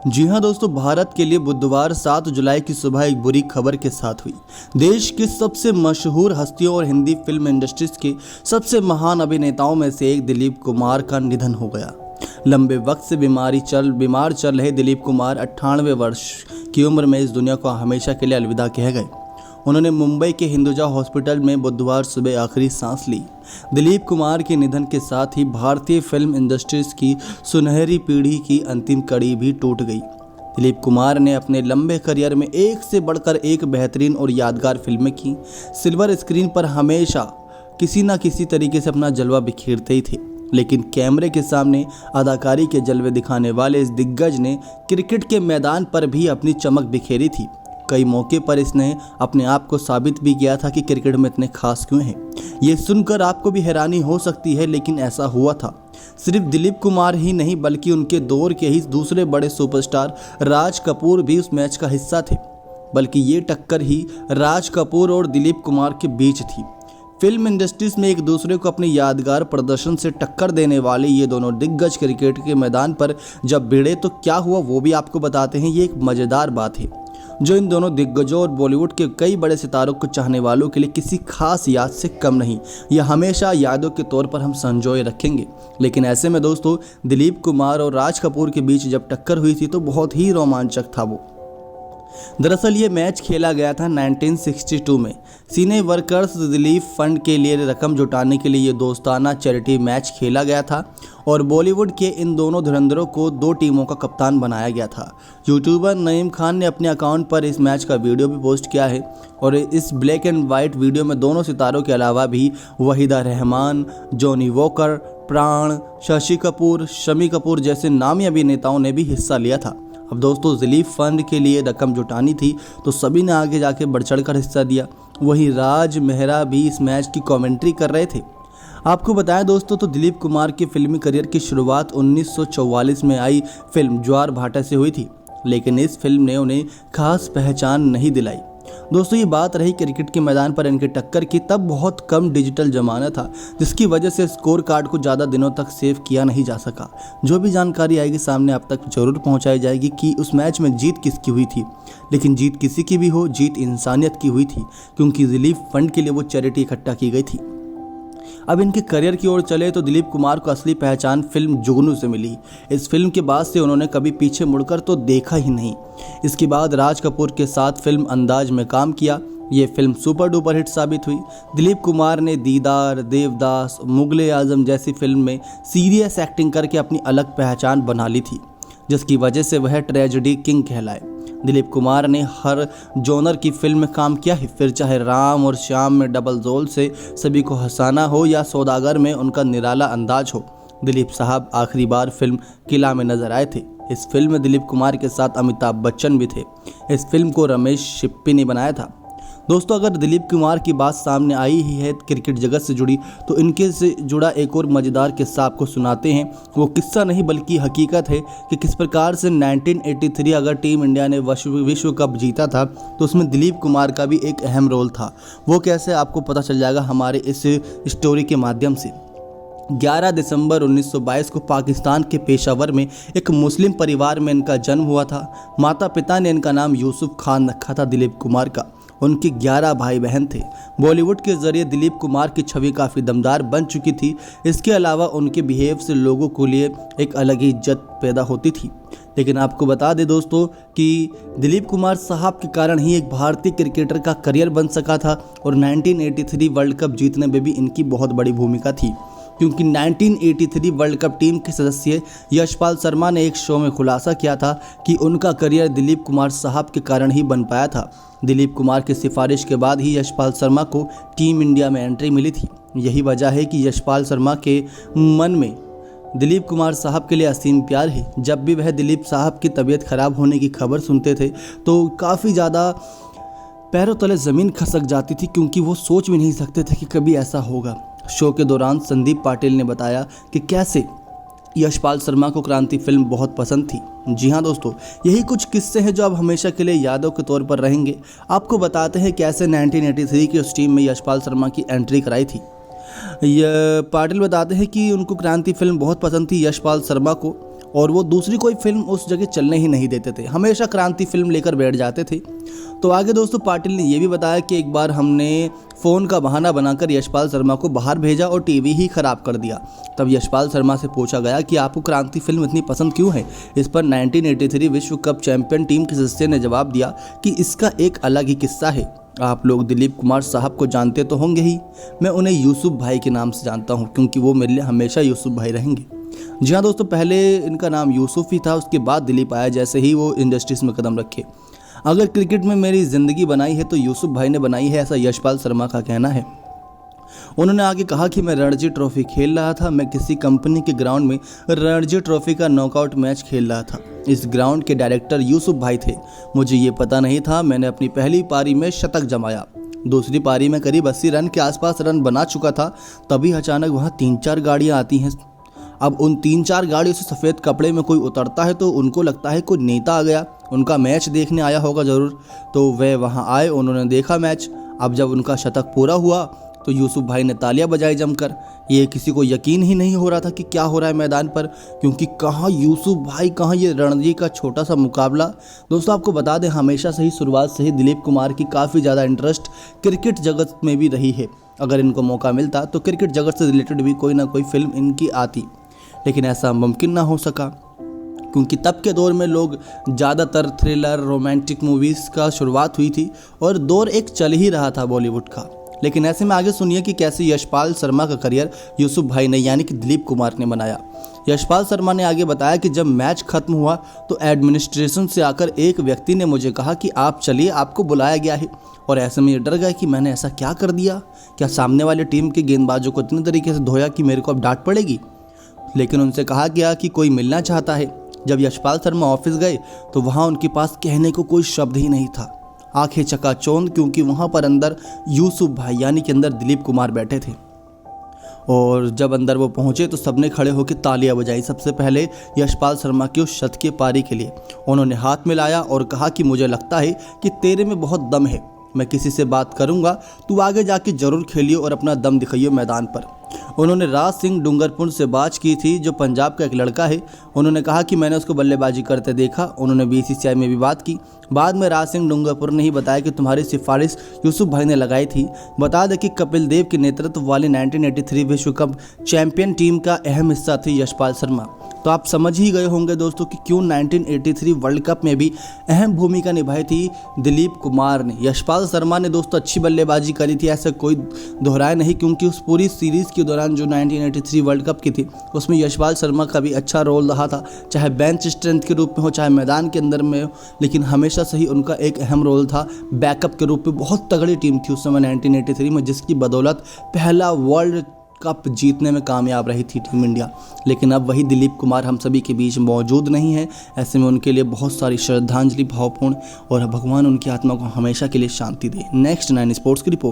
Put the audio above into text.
जी हाँ दोस्तों, भारत के लिए बुधवार 7 जुलाई की सुबह एक बुरी खबर के साथ हुई। देश के सबसे मशहूर हस्तियों और हिंदी फिल्म इंडस्ट्रीज के सबसे महान अभिनेताओं में से एक दिलीप कुमार का निधन हो गया। लंबे वक्त से बीमार चल रहे दिलीप कुमार 98 वर्ष की उम्र में इस दुनिया को हमेशा के लिए अलविदा कह गए। उन्होंने मुंबई के हिंदुजा हॉस्पिटल में बुधवार सुबह आखिरी सांस ली। दिलीप कुमार के निधन के साथ ही भारतीय फिल्म इंडस्ट्रीज की सुनहरी पीढ़ी की अंतिम कड़ी भी टूट गई। दिलीप कुमार ने अपने लंबे करियर में एक से बढ़कर एक बेहतरीन और यादगार फिल्में की। सिल्वर स्क्रीन पर हमेशा किसी न किसी तरीके से अपना जलवा बिखेरते ही थे, लेकिन कैमरे के सामने अदाकारी के जलवे दिखाने वाले इस दिग्गज ने क्रिकेट के मैदान पर भी अपनी चमक बिखेरी थी। कई मौके पर इसने अपने आप को साबित भी किया था कि क्रिकेट में इतने खास क्यों हैं। ये सुनकर आपको भी हैरानी हो सकती है, लेकिन ऐसा हुआ था। सिर्फ दिलीप कुमार ही नहीं बल्कि उनके दौर के ही दूसरे बड़े सुपरस्टार राज कपूर भी उस मैच का हिस्सा थे। बल्कि ये टक्कर ही राज कपूर और दिलीप कुमार के बीच थी। फिल्म इंडस्ट्रीज में एक दूसरे को अपने यादगार प्रदर्शन से टक्कर देने वाले ये दोनों दिग्गज क्रिकेट के मैदान पर जब भिड़े तो क्या हुआ वो भी आपको बताते हैं। ये एक मज़ेदार बात है जो इन दोनों दिग्गजों और बॉलीवुड के कई बड़े सितारों को चाहने वालों के लिए किसी खास याद से कम नहीं। यह हमेशा यादों के तौर पर हम संजोए रखेंगे। लेकिन ऐसे में दोस्तों, दिलीप कुमार और राज कपूर के बीच जब टक्कर हुई थी तो बहुत ही रोमांचक था वो। दरअसल ये मैच खेला गया था 1962 में। सिने वर्कर्स रिलीफ फंड के लिए रकम जुटाने के लिए ये दोस्ताना चैरिटी मैच खेला गया था और बॉलीवुड के इन दोनों धुरंधरों को दो टीमों का कप्तान बनाया गया था। यूट्यूबर नईम खान ने अपने अकाउंट पर इस मैच का वीडियो भी पोस्ट किया है और इस ब्लैक एंड वाइट वीडियो में दोनों सितारों के अलावा भी वहीदा रहमान, जॉनी वॉकर, प्राण, शशि कपूर, शमी कपूर जैसे नामी अभिनेताओं ने भी हिस्सा लिया था। अब दोस्तों, रिलीफ फंड के लिए रकम जुटानी थी तो सभी ने आगे जाके बढ़ चढ़कर हिस्सा दिया। वहीं राज मेहरा भी इस मैच की कमेंट्री कर रहे थे। आपको बताएं दोस्तों, तो दिलीप कुमार के फिल्मी करियर की शुरुआत 1944 में आई फिल्म ज्वार भाटा से हुई थी, लेकिन इस फिल्म ने उन्हें खास पहचान नहीं दिलाई। दोस्तों, ये बात रही क्रिकेट के मैदान पर इनके टक्कर की। तब बहुत कम डिजिटल जमाना था, जिसकी वजह से स्कोर कार्ड को ज़्यादा दिनों तक सेव किया नहीं जा सका। जो भी जानकारी आएगी सामने आप तक जरूर पहुंचाई जाएगी कि उस मैच में जीत किसकी हुई थी। लेकिन जीत किसी की भी हो, जीत इंसानियत की हुई थी, क्योंकि रिलीफ फंड के लिए वो चैरिटी इकट्ठा की गई थी। अब इनके करियर की ओर चले तो दिलीप कुमार को असली पहचान फिल्म जुगनू से मिली। इस फिल्म के बाद से उन्होंने कभी पीछे मुड़कर तो देखा ही नहीं। इसके बाद राज कपूर के साथ फिल्म अंदाज में काम किया। ये फिल्म सुपर डुपर हिट साबित हुई। दिलीप कुमार ने दीदार, देवदास, मुगले आजम जैसी फिल्म में सीरियस एक्टिंग करके अपनी अलग पहचान बना ली थी, जिसकी वजह से वह ट्रेजेडी किंग कहलाए। दिलीप कुमार ने हर जॉनर की फिल्म में काम किया है, फिर चाहे राम और श्याम में डबल रोल से सभी को हंसाना हो या सौदागर में उनका निराला अंदाज हो। दिलीप साहब आखिरी बार फिल्म किला में नजर आए थे। इस फिल्म में दिलीप कुमार के साथ अमिताभ बच्चन भी थे। इस फिल्म को रमेश शिप्पी ने बनाया था। दोस्तों, अगर दिलीप कुमार की बात सामने आई ही है क्रिकेट जगत से जुड़ी, तो इनके से जुड़ा एक और मज़ेदार किस्सा आपको सुनाते हैं। वो किस्सा नहीं बल्कि हकीकत है कि किस प्रकार से 1983 अगर टीम इंडिया ने विश्व कप जीता था तो उसमें दिलीप कुमार का भी एक अहम रोल था। वो कैसे, आपको पता चल जाएगा हमारे इस स्टोरी के माध्यम से। 11 दिसंबर 1922 को पाकिस्तान के पेशावर में एक मुस्लिम परिवार में इनका जन्म हुआ था। माता पिता ने इनका नाम यूसुफ खान रखा था दिलीप कुमार का। उनके 11 भाई बहन थे। बॉलीवुड के जरिए दिलीप कुमार की छवि काफ़ी दमदार बन चुकी थी। इसके अलावा उनके बिहेव से लोगों के लिए एक अलग ही इज्जत पैदा होती थी। लेकिन आपको बता दें दोस्तों कि दिलीप कुमार साहब के कारण ही एक भारतीय क्रिकेटर का करियर बन सका था और 1983 वर्ल्ड कप जीतने में भी इनकी बहुत बड़ी भूमिका थी, क्योंकि 1983 वर्ल्ड कप टीम के सदस्य यशपाल शर्मा ने एक शो में खुलासा किया था कि उनका करियर दिलीप कुमार साहब के कारण ही बन पाया था। दिलीप कुमार की सिफारिश के बाद ही यशपाल शर्मा को टीम इंडिया में एंट्री मिली थी। यही वजह है कि यशपाल शर्मा के मन में दिलीप कुमार साहब के लिए असीम प्यार है। जब भी वह दिलीप साहब की तबीयत खराब होने की खबर सुनते थे तो काफ़ी ज़्यादा पैरों तले ज़मीन खसक जाती थी, क्योंकि वो सोच भी नहीं सकते थे कि कभी ऐसा होगा। शो के दौरान संदीप पाटिल ने बताया कि कैसे यशपाल शर्मा को क्रांति फिल्म बहुत पसंद थी। जी हाँ दोस्तों, यही कुछ किस्से हैं जो अब हमेशा के लिए यादों के तौर पर रहेंगे। आपको बताते हैं कैसे 1983 की उस टीम में यशपाल शर्मा की एंट्री कराई थी। पाटिल बताते हैं कि उनको क्रांति फिल्म बहुत पसंद थी यशपाल शर्मा को, और वो दूसरी कोई फिल्म उस जगह चलने ही नहीं देते थे, हमेशा क्रांति फिल्म लेकर बैठ जाते थे। तो आगे दोस्तों पाटिल ने ये भी बताया कि एक बार हमने फ़ोन का बहाना बनाकर यशपाल शर्मा को बाहर भेजा और टीवी ही ख़राब कर दिया। तब यशपाल शर्मा से पूछा गया कि आपको क्रांति फिल्म इतनी पसंद क्यों है। इस पर 1983 विश्व कप चैंपियन टीम के सदस्य ने जवाब दिया कि इसका एक अलग ही किस्सा है। आप लोग दिलीप कुमार साहब को जानते तो होंगे ही, मैं उन्हें यूसुफ भाई के नाम से जानता हूँ क्योंकि वो मेरे लिए हमेशा यूसुफ भाई रहेंगे। जी हाँ दोस्तों, पहले इनका नाम यूसुफ ही था, उसके बाद दिलीप आया जैसे ही वो इंडस्ट्रीज में कदम रखे। अगर क्रिकेट में मेरी ज़िंदगी बनाई है तो यूसुफ भाई ने बनाई है, ऐसा यशपाल शर्मा का कहना है। उन्होंने आगे कहा कि मैं रणजी ट्रॉफी खेल रहा था, मैं किसी कंपनी के ग्राउंड में रणजी ट्रॉफी का नॉकआउट मैच खेल रहा था। इस ग्राउंड के डायरेक्टर यूसुफ भाई थे। मुझे ये पता नहीं था, मैंने अपनी पहली पारी में शतक जमाया। दूसरी पारी में करीब 80 रन के आसपास रन बना चुका था, तभी अचानक वहाँ 3-4 गाड़ियाँ आती हैं। अब उन 3-4 गाड़ियों से सफ़ेद कपड़े में कोई उतरता है तो उनको लगता है कोई नेता आ गया, उनका मैच देखने आया होगा ज़रूर। तो वे वहाँ आए, उन्होंने देखा मैच। अब जब उनका शतक पूरा हुआ तो यूसुफ भाई ने तालियां बजाई जमकर। ये किसी को यकीन ही नहीं हो रहा था कि क्या हो रहा है मैदान पर, क्योंकि कहाँ यूसुफ भाई, कहाँ ये रणजी का छोटा सा मुकाबला। दोस्तों आपको बता दें, हमेशा से ही शुरुआत से ही दिलीप कुमार की काफ़ी ज़्यादा इंटरेस्ट क्रिकेट जगत में भी रही है। अगर इनको मौका मिलता तो क्रिकेट जगत से रिलेटेड भी कोई ना कोई फिल्म इनकी आती, लेकिन ऐसा मुमकिन ना हो सका क्योंकि तब के दौर में लोग ज़्यादातर थ्रिलर, रोमांटिक मूवीज़ का शुरुआत हुई थी और दौर एक चल ही रहा था बॉलीवुड का। लेकिन ऐसे में आगे सुनिए कि कैसे यशपाल शर्मा का करियर यूसुफ भाई ने यानी कि दिलीप कुमार ने बनाया। यशपाल शर्मा ने आगे बताया कि जब मैच खत्म हुआ तो एडमिनिस्ट्रेशन से आकर एक व्यक्ति ने मुझे कहा कि आप चलिए, आपको बुलाया गया है। और ऐसे में ये डर गया कि मैंने ऐसा क्या कर दिया, क्या सामने वाले टीम के गेंदबाजों को इतने तरीके से धोया कि मेरे को अब डांट पड़ेगी। लेकिन उनसे कहा गया कि कोई मिलना चाहता है। जब यशपाल शर्मा ऑफिस गए तो वहाँ उनके पास कहने को कोई शब्द ही नहीं था। आंखें चकाचौंध, क्योंकि वहाँ पर अंदर यूसुफ भाई यानी कि अंदर दिलीप कुमार बैठे थे। और जब अंदर वो पहुँचे तो सबने खड़े होकर तालियां बजाई। सबसे पहले यशपाल शर्मा की उस शतकीय पारी के लिए उन्होंने हाथ मिलाया और कहा कि मुझे लगता है कि तेरे में बहुत दम है, मैं किसी से बात करूंगा, तू आगे जाके जरूर खेलियो और अपना दम दिखाइयो मैदान पर। उन्होंने राज सिंह डूंगरपुर से बात की थी, जो पंजाब का एक लड़का है। उन्होंने कहा कि मैंने उसको बल्लेबाजी करते देखा। उन्होंने बीसीसीआई में भी बात की। बाद में राज सिंह डूंगरपुर ने ही बताया कि तुम्हारी सिफारिश यूसुफ भाई ने लगाई थी। बता दें कि कपिल देव के नेतृत्व वाली 1983 विश्व कप चैंपियन टीम का अहम हिस्सा थे यशपाल शर्मा। तो आप समझ ही गए होंगे दोस्तों कि क्यों 1983 वर्ल्ड कप में भी अहम भूमिका निभाई थी दिलीप कुमार ने। यशपाल शर्मा ने दोस्तों अच्छी बल्लेबाजी करी थी, ऐसा कोई दोहराया नहीं, क्योंकि उस पूरी सीरीज़ के दौरान जो 1983 वर्ल्ड कप की थी उसमें यशपाल शर्मा का भी अच्छा रोल रहा था, चाहे बेंच स्ट्रेंथ के रूप में हो, चाहे मैदान के अंदर में हो। लेकिन हमेशा से ही उनका एक अहम रोल था बैकअप के रूप में। बहुत तगड़ी टीम थी उस समय 1983 में, जिसकी बदौलत पहला वर्ल्ड कप जीतने में कामयाब रही थी टीम इंडिया। लेकिन अब वही दिलीप कुमार हम सभी के बीच मौजूद नहीं है। ऐसे में उनके लिए बहुत सारी श्रद्धांजलि भावपूर्ण, और भगवान उनकी आत्मा को हमेशा के लिए शांति दे। नेक्स्ट 9 स्पोर्ट्स की रिपोर्ट।